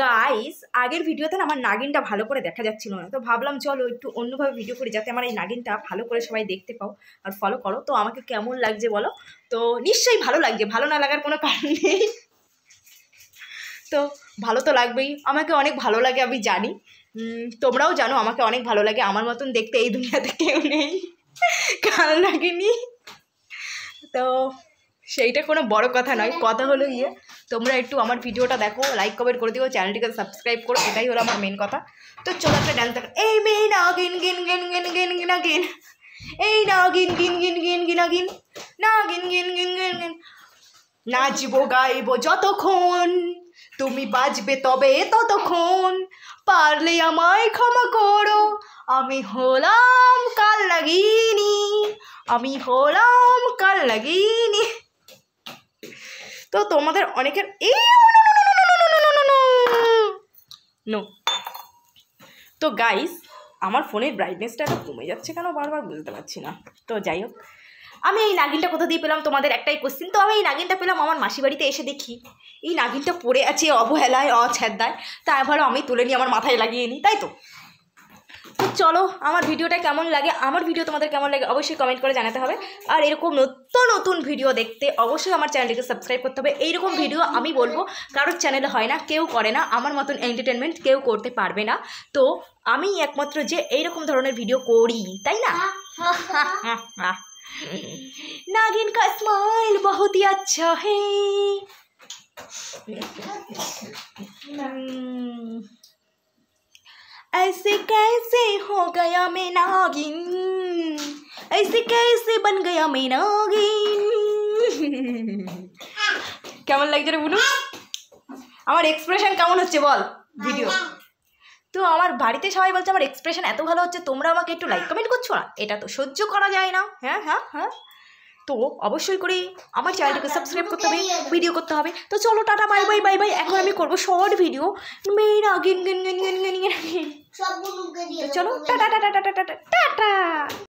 Guys আগের ভিডিওতে না আমার নাগিনটা ভালো করে দেখা যাচ্ছিল না, তো ভাবলাম চলো একটু অন্যভাবে ভিডিও করি যাতে আমার এই নাগিনটা ভালো করে সবাই দেখতে পাও আর ফলো করো। তো আমাকে কেমন লাগছে বলো? তো নিশ্চয়ই ভালো লাগছে, ভালো না লাগার কোনো কারণ নেই। তো ভালো তো লাগবেই, আমাকে অনেক ভালো লাগে আমি জানি, তোমরাও জানো আমাকে অনেক ভালো লাগে। আমার মতন দেখতে এই দুনিয়াতে কেউ নেই, কাল লাগেনি। তো সেইটা কোনো বড় কথা নয়, কথা হলো গিয়ে তোমরা একটু আমার ভিডিওটা দেখো, লাইক কমেন্ট করে দিও, চ্যানেলটিকে সাবস্ক্রাইব করো, এটাই হলো আমার মেন কথা। তো চলো একটা ডান্স দেখো। এই মেয়ে নাগিন গিন গিন গিন গিন নাগিন, এই নাগিন গিন গিন গিন গিন নাগিন, নাগিন গিন গিন গিন গিন। নাচবো গাইবো যতক্ষণ তুমি বাজবে তবে ততক্ষণ, পারলে আমায় ক্ষমা করো, আমি হলাম কাল নাগিনি, আমি হলাম কাল নাগিনি। তো তোমাদের অনেকের নো। তো গাইস আমার ফোনের ব্রাইটনেসটা এত কমে যাচ্ছে কেন বারবার বুঝতে পারছি না। তো যাই হোক, আমি এই নাগিনটা কোথা দিয়ে পেলাম তোমাদের একটাই কোশ্চেন। তো আমি এই নাগিনটা পেলাম আমার মাসি বাড়িতে এসে দেখি এই নাগিনটা পড়ে আছে অবহেলায় অছেদ্দায়, তাই ভালো আমি তুলে নিয়ে আমার মাথায় লাগিয়ে নিই, তাই তো। চলো আমার ভিডিওটা কেমন লাগে, আমার ভিডিও তোমাদের কেমন লাগে অবশ্যই কমেন্ট করে জানাতে হবে। আর এরকম নতুন নতুন ভিডিও দেখতে অবশ্যই আমার চ্যানেলটিকে সাবস্ক্রাইব করতে হবে। এইরকম ভিডিও আমি বলবো কারোর চ্যানেলে হয় না, কেউ করে না, আমার মতন এন্টারটেনমেন্ট কেউ করতে পারবে না। তো আমি একমাত্র যে এইরকম ধরনের ভিডিও করি, তাই না। नागिन का स्माइल बहुत ही अच्छा है, ऐसे कैसे हो गया मैं नागिन, ऐसे कैसे बन गया मैं नागिन। কেমন লাগছে রে বুনু? আমার এক্সপ্রেশন কেমন হচ্ছে বল ভিডিও? তো আমার বাড়িতে সবাই বলছে আমার এক্সপ্রেশন এত ভালো হচ্ছে, তোমরা আমাকে একটু লাইক কমেন্ট করছো না, এটা তো সহ্য করা যায় না। হ্যাঁ হ্যাঁ হ্যাঁ, তো অবশ্যই করে আমার চ্যানেলটাকে সাবস্ক্রাইব করতে হবে, ভিডিও করতে হবে। তো চলো tata bye bye bye bye. এখন আমি করবো শর্ট ভিডিও, মেয়েরা গিন গিন গিন গিন গিন গিন। তো চলো tata tata tata tata tata.